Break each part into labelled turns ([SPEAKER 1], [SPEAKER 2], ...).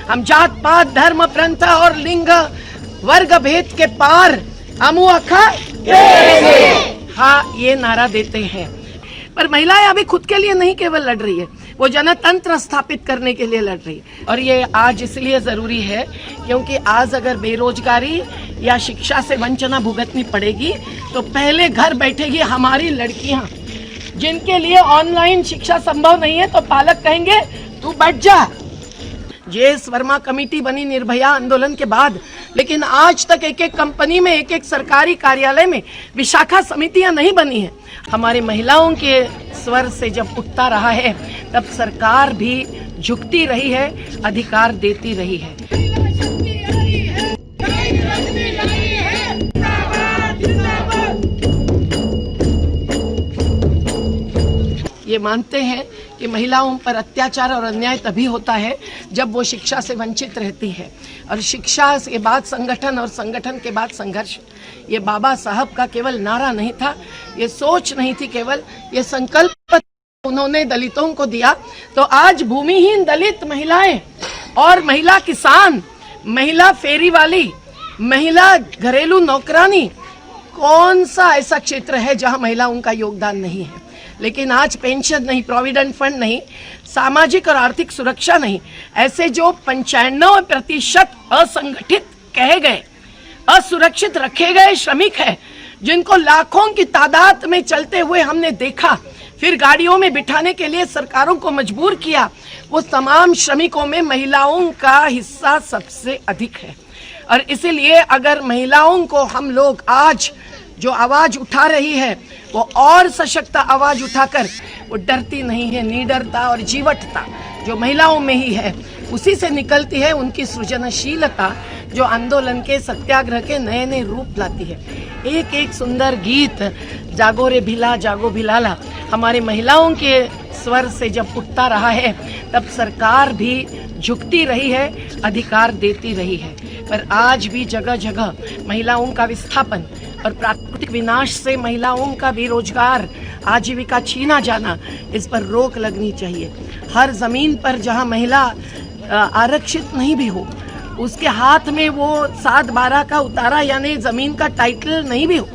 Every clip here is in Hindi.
[SPEAKER 1] हम जात पात धर्म प्रंथा और लिंग वर्ग भेद के पार अमुअखा हाँ ये नारा देते हैं। पर महिलाएं अभी खुद के लिए नहीं केवल लड़ रही है, वो जनतंत्र स्थापित करने के लिए लड़ रही है। और ये आज इसलिए जरूरी है क्योंकि आज अगर बेरोजगारी या शिक्षा से वंचना भुगतनी पड़ेगी तो पहले घर बैठेगी हमारी लड़कियां, जिनके लिए ऑनलाइन शिक्षा संभव नहीं है तो पालक कहेंगे तू बैठ जा। जेएस वर्मा कमेटी बनी निर्भया आंदोलन के बाद, लेकिन आज तक एक एक कंपनी में एक एक सरकारी कार्यालय में विशाखा समितियां नहीं बनी है। हमारी महिलाओं के स्वर से जब उठता रहा है तब सरकार भी झुकती रही है, अधिकार देती रही है। ये मानते हैं कि महिलाओं पर अत्याचार और अन्याय तभी होता है जब वो शिक्षा से वंचित रहती है, और शिक्षा के बाद संगठन और संगठन के बाद संघर्ष। ये बाबा साहब का केवल नारा नहीं था, ये सोच नहीं थी केवल, ये संकल्प उन्होंने दलितों को दिया। तो आज भूमिहीन दलित महिलाएं और महिला किसान, महिला फेरी वाली, महिला घरेलू नौकरानी, कौन सा ऐसा क्षेत्र है जहां महिलाओं का योगदान नहीं है। लेकिन आज पेंशन नहीं, प्रोविडेंट फंड नहीं, सामाजिक और आर्थिक सुरक्षा नहीं, ऐसे जो 95% असंगठित कहे गए, असुरक्षित रखे गए श्रमिक हैं, जिनको लाखों की तादाद में चलते हुए हमने देखा, फिर गाड़ियों में बिठाने के लिए सरकारों को मजबूर किया, वो तमाम श्रमिकों में महिलाओं का हिस्सा सबसे अधिक है। और इसीलिए अगर महिलाओं को हम लोग आज जो आवाज उठा रही है वो और सशक्त आवाज उठाकर, वो डरती नहीं है, निडरता और जीवटता जो महिलाओं में ही है उसी से निकलती है, उनकी सृजनशीलता जो आंदोलन के सत्याग्रह के नए नए रूप लाती है। एक एक सुंदर गीत जागो रे भिला जागो भिलाला हमारी महिलाओं के स्वर से जब उठता रहा है तब सरकार भी झुकती रही है, अधिकार देती रही है। पर आज भी जगह जगह महिलाओं का विस्थापन और प्राकृतिक विनाश से महिलाओं का बेरोजगार, आजीविका छीना जाना, इस पर रोक लगनी चाहिए। हर जमीन पर जहां महिला आरक्षित नहीं भी हो, उसके हाथ में वो 7/12 का उतारा यानी जमीन का टाइटल नहीं भी हो,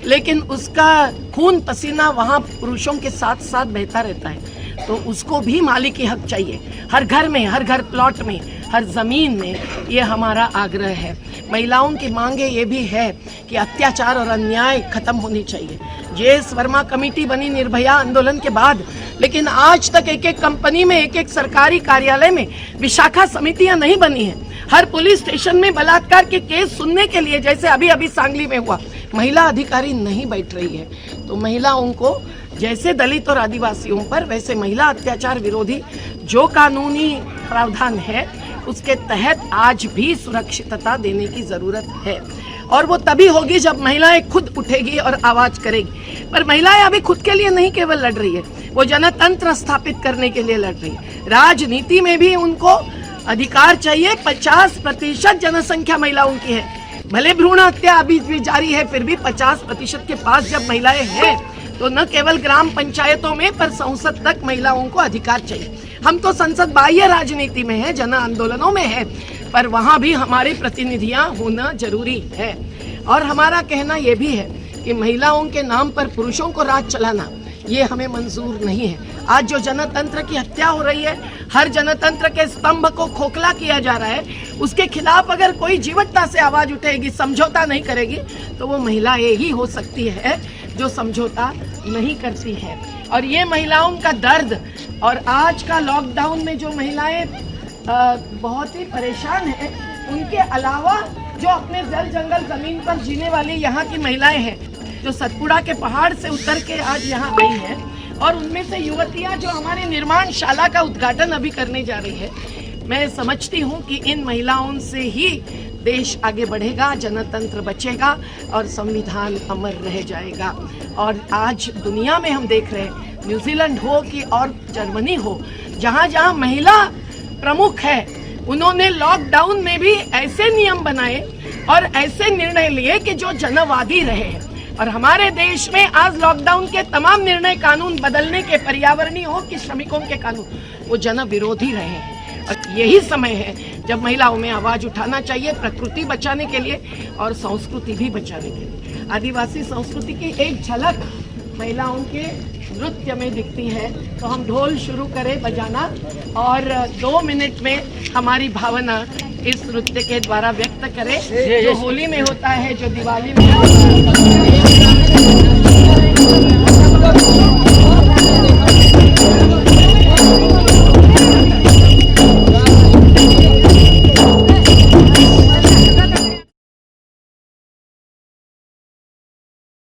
[SPEAKER 1] लेकिन उसका खून पसीना वहां पुरुषों के साथ साथ बहता रहता है, तो उसको भी मालिकी हक चाहिए। हर घर में, हर घर प्लॉट में, हर जमीन में, ये हमारा आग्रह है। महिलाओं की मांगे ये भी है कि अत्याचार और अन्याय खत्म होनी चाहिए। जेएस वर्मा कमेटी बनी निर्भया आंदोलन के बाद, लेकिन आज तक एक एक कंपनी में एक एक सरकारी कार्यालय में विशाखा समितियां नहीं बनी है। हर पुलिस स्टेशन में बलात्कार के केस सुनने के लिए, जैसे अभी अभी सांगली में हुआ, महिला अधिकारी नहीं बैठ रही है। तो महिलाओं को जैसे दलित और आदिवासियों पर, वैसे महिला अत्याचार विरोधी जो कानूनी प्रावधान है उसके तहत आज भी सुरक्षितता देने की जरूरत है। और वो तभी होगी जब महिलाएं खुद उठेगी और आवाज करेगी। पर महिलाएं अभी खुद के लिए नहीं केवल लड़ रही है, वो जनतंत्र स्थापित करने के लिए लड़ रही है। राजनीति में भी उनको अधिकार चाहिए। 50% जनसंख्या महिलाओं की है, भले भ्रूण हत्या अभी भी जारी है, फिर भी 50% के पास जब महिलाएं हैं तो न केवल ग्राम पंचायतों में पर संसद तक महिलाओं को अधिकार चाहिए। हम तो संसद बाह्य राजनीति में है, जन आंदोलनों में है, पर वहां भी हमारी प्रतिनिधियां होना जरूरी है। और हमारा कहना यह भी है कि महिलाओं के नाम पर पुरुषों को राज चलाना ये हमें मंजूर नहीं है। आज जो जनतंत्र की हत्या हो रही है, हर जनतंत्र के स्तंभ को खोखला किया जा रहा है, उसके खिलाफ अगर कोई जीवटता से आवाज उठेगी, समझौता नहीं करेगी, तो वो महिला ही हो सकती है जो समझौता नहीं करती है। और ये महिलाओं का दर्द, और आज का लॉकडाउन में जो महिलाएं बहुत ही परेशान हैं, उनके अलावा जो अपने जल जंगल जमीन पर जीने वाली यहाँ की महिलाएं हैं, जो सतपुड़ा के पहाड़ से उतर के आज यहाँ आई है, और उनमें से युवतियाँ जो हमारे निर्माण शाला का उद्घाटन अभी करने जा रही है, मैं समझती हूँ कि इन महिलाओं से ही देश आगे बढ़ेगा, जनतंत्र बचेगा और संविधान अमर रह जाएगा। और आज दुनिया में हम देख रहे हैं, न्यूजीलैंड हो कि और जर्मनी हो, जहाँ जहाँ महिला प्रमुख है, उन्होंने लॉकडाउन में भी ऐसे नियम बनाए और ऐसे निर्णय लिए कि जो जनवादी रहे। और हमारे देश में आज लॉकडाउन के तमाम निर्णय, कानून बदलने के, पर्यावरणीय हो कि श्रमिकों के कानून, वो जन विरोधी रहे हैं। और यही समय है जब महिलाओं में आवाज उठाना चाहिए, प्रकृति बचाने के लिए और संस्कृति भी बचाने के लिए। आदिवासी संस्कृति की एक झलक महिलाओं के नृत्य में दिखती है। तो हम ढोल शुरू करें बजाना और 2 मिनट में हमारी भावना इस नृत्य के द्वारा व्यक्त करें, जो होली में होता है, जो दिवाली में होता है।